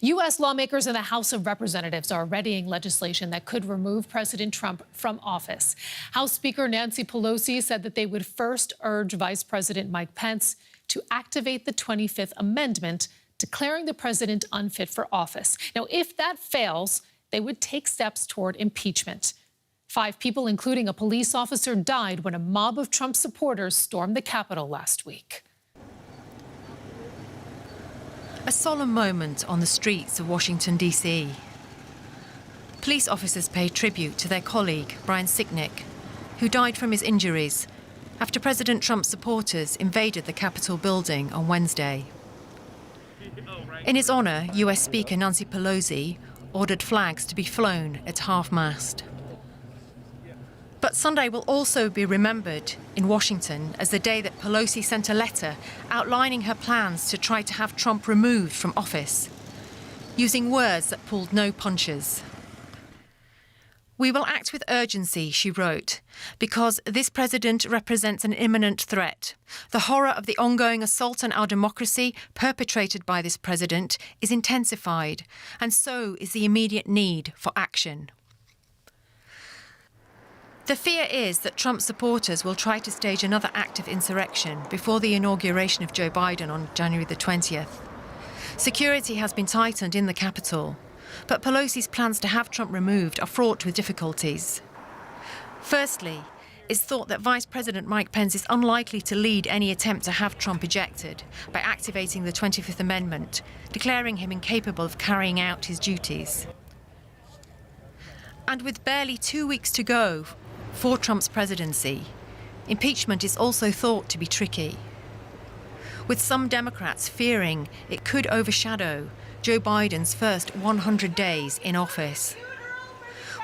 U.S. lawmakers in the House of Representatives are readying legislation that could remove President Trump from office. House Speaker Nancy Pelosi said that they would first urge Vice President Mike Pence to activate the 25th Amendment, declaring the president unfit for office. Now, if that fails, they would take steps toward impeachment. 5 people, including a police officer, died when a mob of Trump supporters stormed the Capitol last week. A solemn moment on the streets of Washington, D.C. Police officers paid tribute to their colleague, Brian Sicknick, who died from his injuries after President Trump's supporters invaded the Capitol building on Wednesday. In his honor, U.S. Speaker Nancy Pelosi ordered flags to be flown at half-mast. But Sunday will also be remembered in Washington as the day that Pelosi sent a letter outlining her plans to try to have Trump removed from office, using words that pulled no punches. "We will act with urgency," she wrote, "because this president represents an imminent threat. The horror of the ongoing assault on our democracy perpetrated by this president is intensified, and so is the immediate need for action." The fear is that Trump supporters will try to stage another act of insurrection before the inauguration of Joe Biden on January the 20th. Security has been tightened in the Capitol, but Pelosi's plans to have Trump removed are fraught with difficulties. Firstly, it's thought that Vice President Mike Pence is unlikely to lead any attempt to have Trump ejected by activating the 25th Amendment, declaring him incapable of carrying out his duties. And with barely 2 weeks to go for Trump's presidency, impeachment is also thought to be tricky, with some Democrats fearing it could overshadow Joe Biden's first 100 days in office.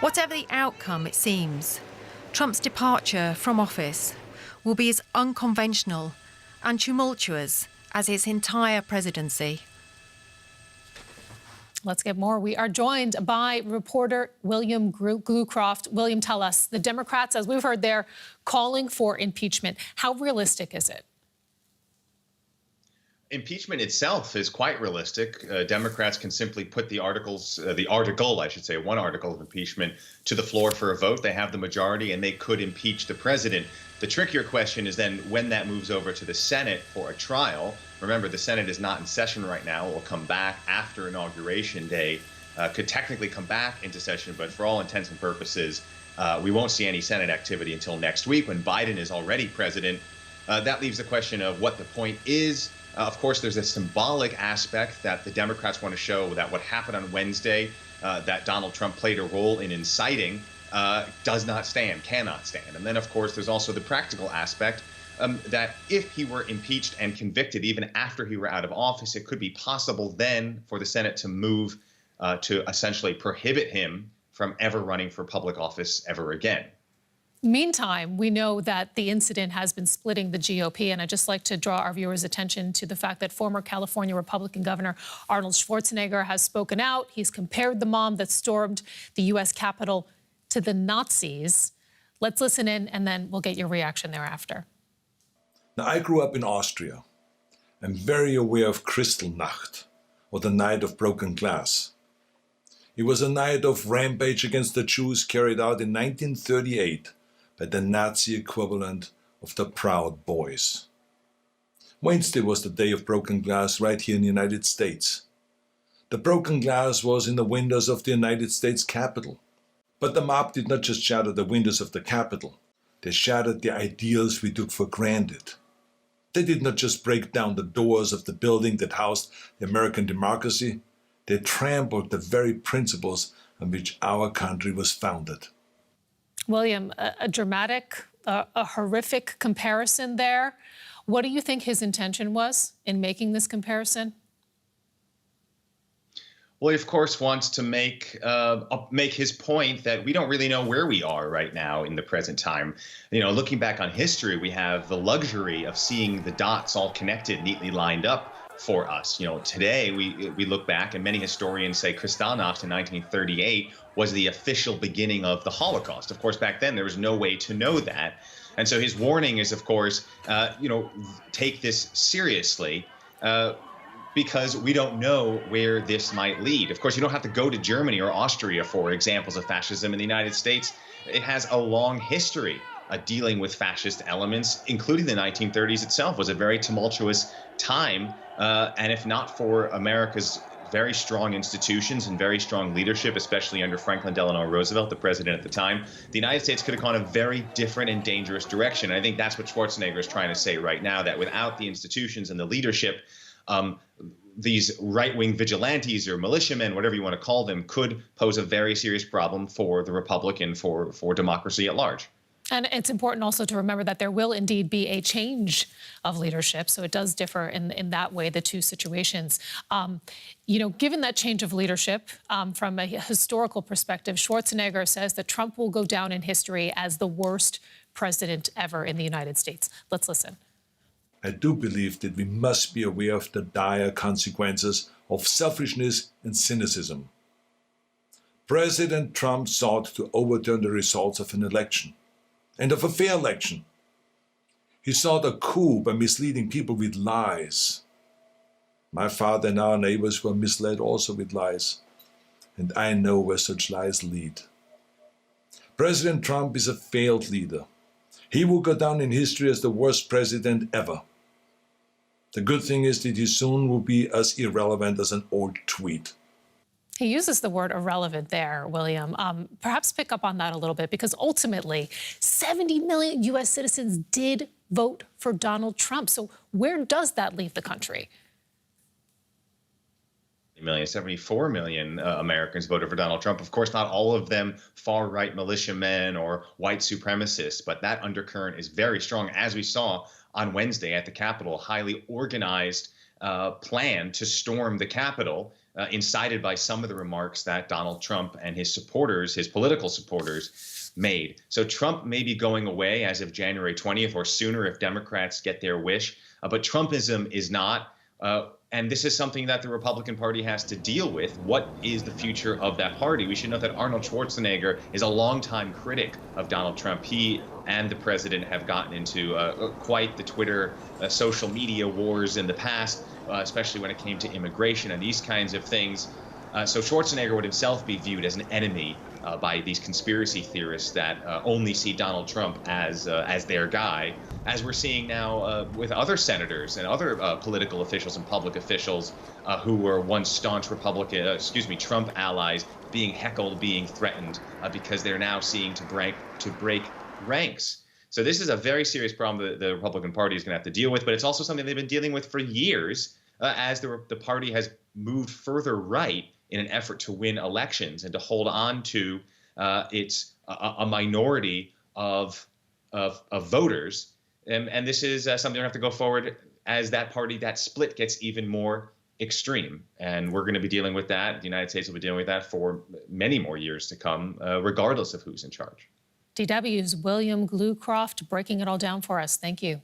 Whatever the outcome, it seems, Trump's departure from office will be as unconventional and tumultuous as his entire presidency. Let's get more. We are joined by reporter William Glucroft. William, tell us, the Democrats, as we've heard, they're calling for impeachment. How realistic is it? Impeachment itself is quite realistic. Democrats can simply put one article of impeachment to the floor for a vote. They have the majority and they could impeach the president. The trickier question is then when that moves over to the Senate for a trial. Remember, the Senate is not in session right now. It will come back after Inauguration Day, could technically come back into session, but for all intents and purposes, we won't see any Senate activity until next week when Biden is already president. That leaves the question of what the point is. Of course, there's a symbolic aspect that the Democrats want to show that what happened on Wednesday, that Donald Trump played a role in inciting, does not stand, cannot stand. And then, of course, there's also the practical aspect that if he were impeached and convicted, even after he were out of office, it could be possible then for the Senate to move to essentially prohibit him from ever running for public office ever again. Meantime, we know that the incident has been splitting the GOP, and I'd just like to draw our viewers' attention to the fact that former California Republican Governor Arnold Schwarzenegger has spoken out. He's compared the mob that stormed the U.S. Capitol to the Nazis. Let's listen in, and then we'll get your reaction thereafter. Now, I grew up in Austria. I'm very aware of Kristallnacht, or the Night of Broken Glass. It was a night of rampage against the Jews carried out in 1938 by the Nazi equivalent of the Proud Boys. Wednesday was the day of broken glass right here in the United States. The broken glass was in the windows of the United States Capitol. But the mob did not just shatter the windows of the Capitol. They shattered the ideals we took for granted. They did not just break down the doors of the building that housed the American democracy. They trampled the very principles on which our country was founded. William, a dramatic, a horrific comparison there. What do you think his intention was in making this comparison? Well, he, of course, wants to make his point that we don't really know where we are right now in the present time. You know, looking back on history, we have the luxury of seeing the dots all connected, neatly lined up for us. You know, today we look back, and many historians say Kristallnacht in 1938 was the official beginning of the Holocaust. Of course, back then there was no way to know that. And so his warning is, of course, take this seriously. because we don't know where this might lead. Of course, you don't have to go to Germany or Austria for examples of fascism. In the United States, it has a long history dealing with fascist elements, including the 1930s itself was a very tumultuous time. And if not for America's very strong institutions and very strong leadership, especially under Franklin Delano Roosevelt, the president at the time, the United States could have gone a very different and dangerous direction. And I think that's what Schwarzenegger is trying to say right now, that without the institutions and the leadership, these right-wing vigilantes or militiamen, whatever you want to call them, could pose a very serious problem for the republic and for democracy at large. And it's important also to remember that there will indeed be a change of leadership. So it does differ in that way, the two situations. Given that change of leadership, from a historical perspective, Schwarzenegger says that Trump will go down in history as the worst president ever in the United States. Let's listen. I do believe that we must be aware of the dire consequences of selfishness and cynicism. President Trump sought to overturn the results of an election, and of a fair election. He sought a coup by misleading people with lies. My father and our neighbors were misled also with lies, and I know where such lies lead. President Trump is a failed leader. He will go down in history as the worst president ever. The good thing is that he soon will be as irrelevant as an old tweet. He uses the word irrelevant there, William. Perhaps pick up on that a little bit, because ultimately 70 million U.S. citizens did vote for Donald Trump. So where does that leave the country? 74 million Americans voted for Donald Trump. Of course, not all of them far-right militiamen or white supremacists, but that undercurrent is very strong, as we saw on Wednesday at the Capitol, a highly organized plan to storm the Capitol, incited by some of the remarks that Donald Trump and his supporters, his political supporters, made. So Trump may be going away as of January 20th or sooner if Democrats get their wish, but Trumpism is not. And this is something that the Republican Party has to deal with. What is the future of that party? We should note that Arnold Schwarzenegger is a longtime critic of Donald Trump. He and the president have gotten into quite the Twitter social media wars in the past, especially when it came to immigration and these kinds of things. So Schwarzenegger would himself be viewed as an enemy by these conspiracy theorists that only see Donald Trump as their guy, as we're seeing now with other senators and other political officials and public officials who were once staunch Trump allies being heckled, being threatened because they're now seeing to break ranks. So this is a very serious problem that the Republican Party is going to have to deal with, but it's also something they've been dealing with for years as the party has moved further right in an effort to win elections and to hold on to its a minority of voters. And this is something we have to go forward as that party, that split gets even more extreme. And we're going to be dealing with that. The United States will be dealing with that for many more years to come, regardless of who's in charge. DW's William Glucroft breaking it all down for us. Thank you.